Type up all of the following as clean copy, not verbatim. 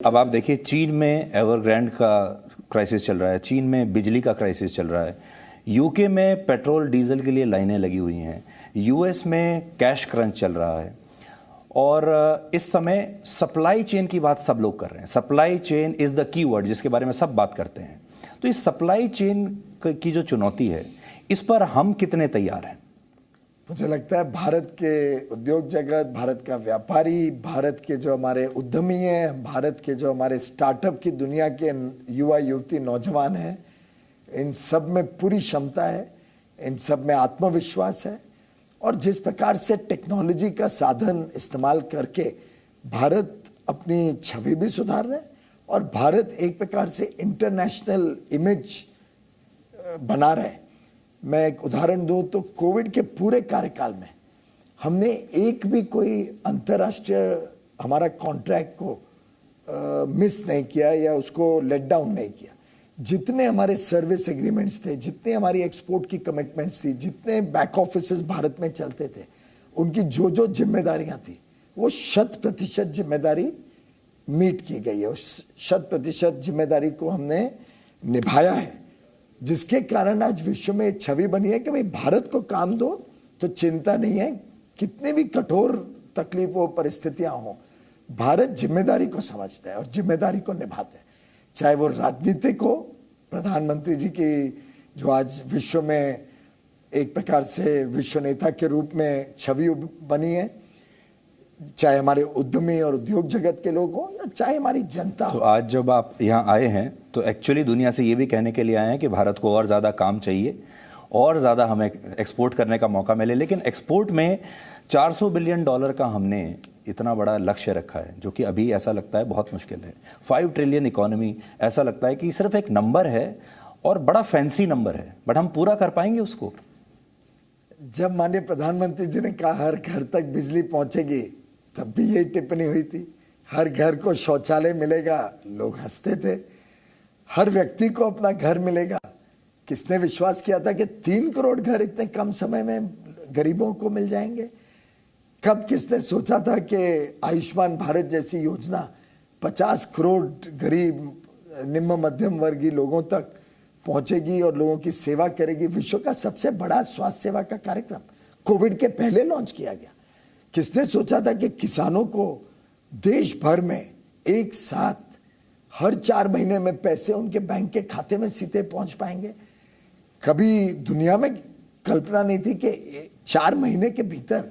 अब आप देखिए, चीन में एवरग्रांड का क्राइसिस चल रहा है, चीन में बिजली का क्राइसिस चल रहा है, यूके में पेट्रोल डीजल के लिए लाइनें लगी हुई हैं, यूएस में कैश क्रंच चल रहा है और इस समय सप्लाई चेन की बात सब लोग कर रहे हैं। Supply chain is the key word जिसके बारे में सब बात करते हैं। तो इस सप्लाई चेन की जो चुनौती है, इस पर हम कितने तैयार हैं? मुझे लगता है भारत के उद्योग जगत, भारत का व्यापारी, भारत के जो हमारे उद्यमी हैं, भारत के जो हमारे स्टार्टअप की दुनिया के युवा युवती नौजवान हैं, इन सब में पूरी क्षमता है, इन सब में आत्मविश्वास है और जिस प्रकार से टेक्नोलॉजी का साधन इस्तेमाल करके भारत अपनी छवि भी सुधार रहा है और भारत एक प्रकार से इंटरनेशनल इमेज बना रहा है। मैं एक उदाहरण दूं तो कोविड के पूरे कार्यकाल में हमने एक भी कोई अंतर्राष्ट्रीय हमारा कॉन्ट्रैक्ट को मिस नहीं किया या उसको लेट डाउन नहीं किया। जितने हमारे सर्विस एग्रीमेंट्स थे, जितने हमारी एक्सपोर्ट की कमिटमेंट्स थी, जितने बैक ऑफिसेस भारत में चलते थे, उनकी जो जो जिम्मेदारियां थी वो 100% जिम्मेदारी मीट की गई है। उस 100% जिम्मेदारी को हमने निभाया है, जिसके कारण आज विश्व में छवि बनी है कि भाई भारत को काम दो तो चिंता नहीं है, कितने भी कठोर तकलीफों परिस्थितियां हो, भारत जिम्मेदारी को समझता है और जिम्मेदारी को निभाता है। चाहे वो राजनीतिक हो, प्रधानमंत्री जी की जो आज विश्व में एक प्रकार से विश्व नेता के रूप में छवि बनी है, चाहे हमारे उद्यमी और उद्योग जगत के लोग हों या चाहे हमारी जनता। तो आज जब आप यहाँ आए हैं तो एक्चुअली दुनिया से ये भी कहने के लिए आए हैं कि भारत को और ज़्यादा काम चाहिए और ज़्यादा हमें एक्सपोर्ट करने का मौका मिले। लेकिन एक्सपोर्ट में $400 बिलियन का हमने इतना बड़ा लक्ष्य रखा है, जो कि अभी ऐसा लगता है बहुत मुश्किल है। 5 ट्रिलियन इकोनॉमी ऐसा लगता है कि सिर्फ एक नंबर है और बड़ा फैंसी नंबर है, बट हम पूरा कर पाएंगे उसको? जब माननीय प्रधानमंत्री जी ने कहा हर घर तक बिजली पहुंचेगी, तब भी यही टिप्पणी हुई थी। हर घर को शौचालय मिलेगा, लोग हंसते थे। हर व्यक्ति को अपना घर मिलेगा, किसने विश्वास किया था कि 3 करोड़ घर इतने कम समय में गरीबों को मिल जाएंगे? कब किसने सोचा था कि आयुष्मान भारत जैसी योजना 50 करोड़ गरीब निम्न मध्यम वर्गीय लोगों तक पहुंचेगी और लोगों की सेवा करेगी? विश्व का सबसे बड़ा स्वास्थ्य सेवा का कार्यक्रम कोविड के पहले लॉन्च किया गया। किसने सोचा था कि किसानों को देश भर में एक साथ हर 4 महीने में पैसे उनके बैंक के खाते में सीधे पहुंच पाएंगे? कभी दुनिया में कल्पना नहीं थी कि 4 महीने के भीतर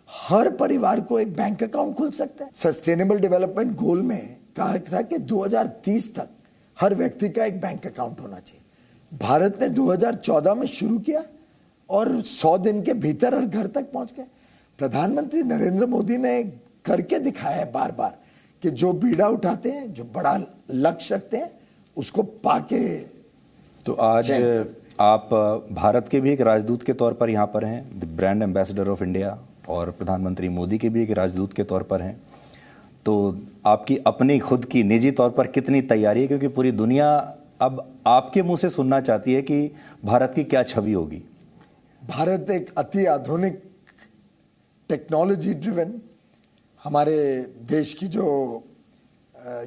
हर परिवार को एक बैंक अकाउंट खुल सकता है। सस्टेनेबल डेवलपमेंट गोल में कहा था कि 2030 तक हर व्यक्ति का एक बैंक अकाउंट होना चाहिए। भारत ने 2014 में शुरू किया और 100 दिन के भीतर हर घर तक पहुंच गए। प्रधानमंत्री नरेंद्र मोदी ने करके दिखाया है बार बार कि जो बीड़ा उठाते हैं, जो बड़ा लक्ष्य रखते हैं, उसको पाके। तो आज आप भारत के भी एक राजदूत के तौर पर यहाँ पर हैं, the brand ambassador of India, और प्रधानमंत्री मोदी के भी एक राजदूत के तौर पर हैं। तो आपकी अपनी खुद की निजी तौर पर कितनी तैयारी है, क्योंकि पूरी दुनिया अब आपके मुंह से सुनना चाहती है कि भारत की क्या छवि होगी? भारत एक अति आधुनिक टेक्नोलॉजी ड्रिवन, हमारे देश की जो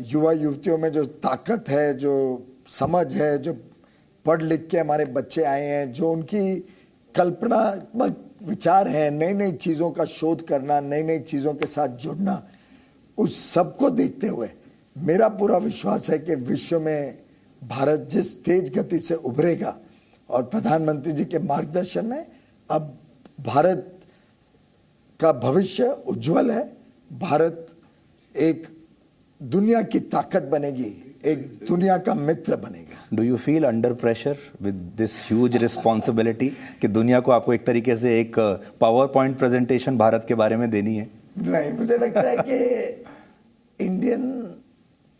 युवा युवतियों में जो ताकत है, जो समझ है, जो पढ़ लिख के हमारे बच्चे आए हैं, जो उनकी कल्पनात्मक विचार है, नई नई चीज़ों का शोध करना, नई नई चीज़ों के साथ जुड़ना, उस सब को देखते हुए मेरा पूरा विश्वास है कि विश्व में भारत जिस तेज गति से उभरेगा और प्रधानमंत्री जी के मार्गदर्शन में अब भारत का भविष्य उज्जवल है। भारत एक दुनिया की ताकत बनेगी, एक दुनिया का मित्र बनेगा। Do you feel under pressure with this huge responsibility कि दुनिया को आपको एक तरीके से एक पावर पॉइंट प्रेजेंटेशन भारत के बारे में देनी है? नहीं, मुझे लगता है कि Indian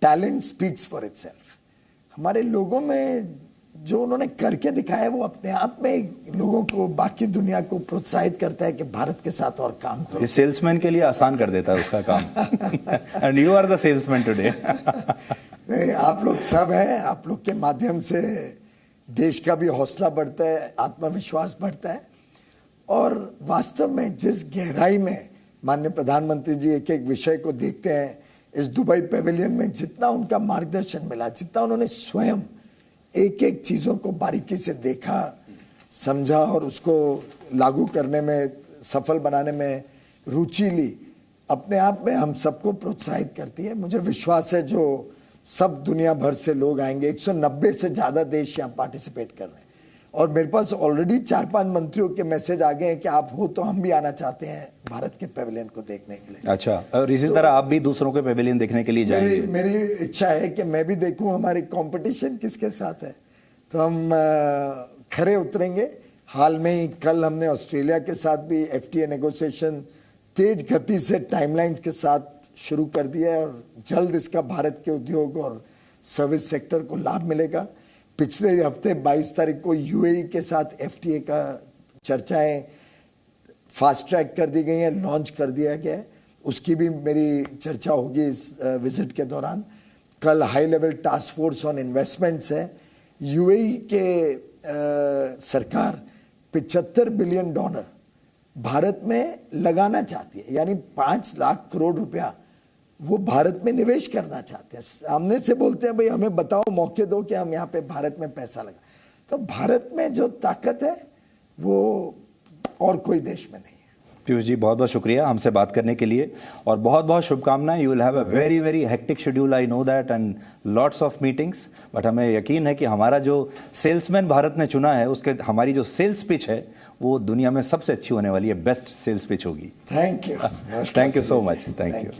talent speaks for itself. हमारे लोगों में जो उन्होंने करके दिखाया है वो अपने आप में लोगों को, बाकी दुनिया को प्रोत्साहित करता है कि भारत के साथ और काम करो। ये सेल्समैन के लिए आसान कर देता है उसका काम। And you are the salesman today. नहीं, आप लोग सब हैं, आप लोग के माध्यम से देश का भी हौसला बढ़ता है, आत्मविश्वास बढ़ता है और वास्तव में जिस गहराई में माननीय प्रधानमंत्री जी एक एक विषय को देखते हैं, इस दुबई पेविलियन में जितना उनका मार्गदर्शन मिला, जितना उन्होंने स्वयं एक एक चीज़ों को बारीकी से देखा, समझा और उसको लागू करने में, सफल बनाने में रुचि ली, अपने आप में हम सबको प्रोत्साहित करती है। मुझे विश्वास है जो सब दुनिया भर से लोग आएंगे, 190 से ज़्यादा देश यहाँ पार्टिसिपेट कर रहे हैं और मेरे पास ऑलरेडी 4-5 मंत्रियों के मैसेज आ गए हैं कि आप हो तो हम भी आना चाहते हैं भारत के पेविलियन को देखने के लिए। अच्छा, और इसी तरह आप भी दूसरों के पेविलियन देखने के लिए जाएंगे? मेरी इच्छा है कि मैं भी देखूं हमारी कंपटीशन किसके साथ है, तो हम खरे उतरेंगे। हाल में ही कल हमने ऑस्ट्रेलिया के साथ भी FTA नेगोशिएशन तेज गति से टाइमलाइंस के साथ शुरू कर दिया है और जल्द इसका भारत के उद्योग और सर्विस सेक्टर को लाभ मिलेगा। पिछले हफ्ते 22 तारीख को UAE के साथ FTA का चर्चाएं फास्ट ट्रैक कर दी गई हैं, लॉन्च कर दिया गया है, उसकी भी मेरी चर्चा होगी इस विजिट के दौरान। कल high level task force on investments है। UAE के सरकार $75 बिलियन भारत में लगाना चाहती है, यानी 5 लाख करोड़ रुपया वो भारत में निवेश करना चाहते हैं। सामने से बोलते हैं भाई हमें बताओ, मौके दो कि हम यहाँ पे भारत में पैसा लगा। तो भारत में जो ताकत है वो और कोई देश में नहीं है। पीयूष जी, बहुत बहुत शुक्रिया हमसे बात करने के लिए और बहुत बहुत शुभकामनाएं। You will have a very very hectic schedule, I know that, and lots of meetings, but हमें यकीन है कि हमारा जो सेल्समैन भारत ने चुना है, उसके हमारी जो सेल्स पिच है वो दुनिया में सबसे अच्छी होने वाली है, बेस्ट सेल्स पिच होगी। Thank you, thank you so much, thank you.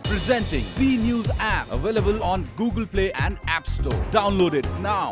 Presenting B News app, available on Google Play and App Store. Download it now.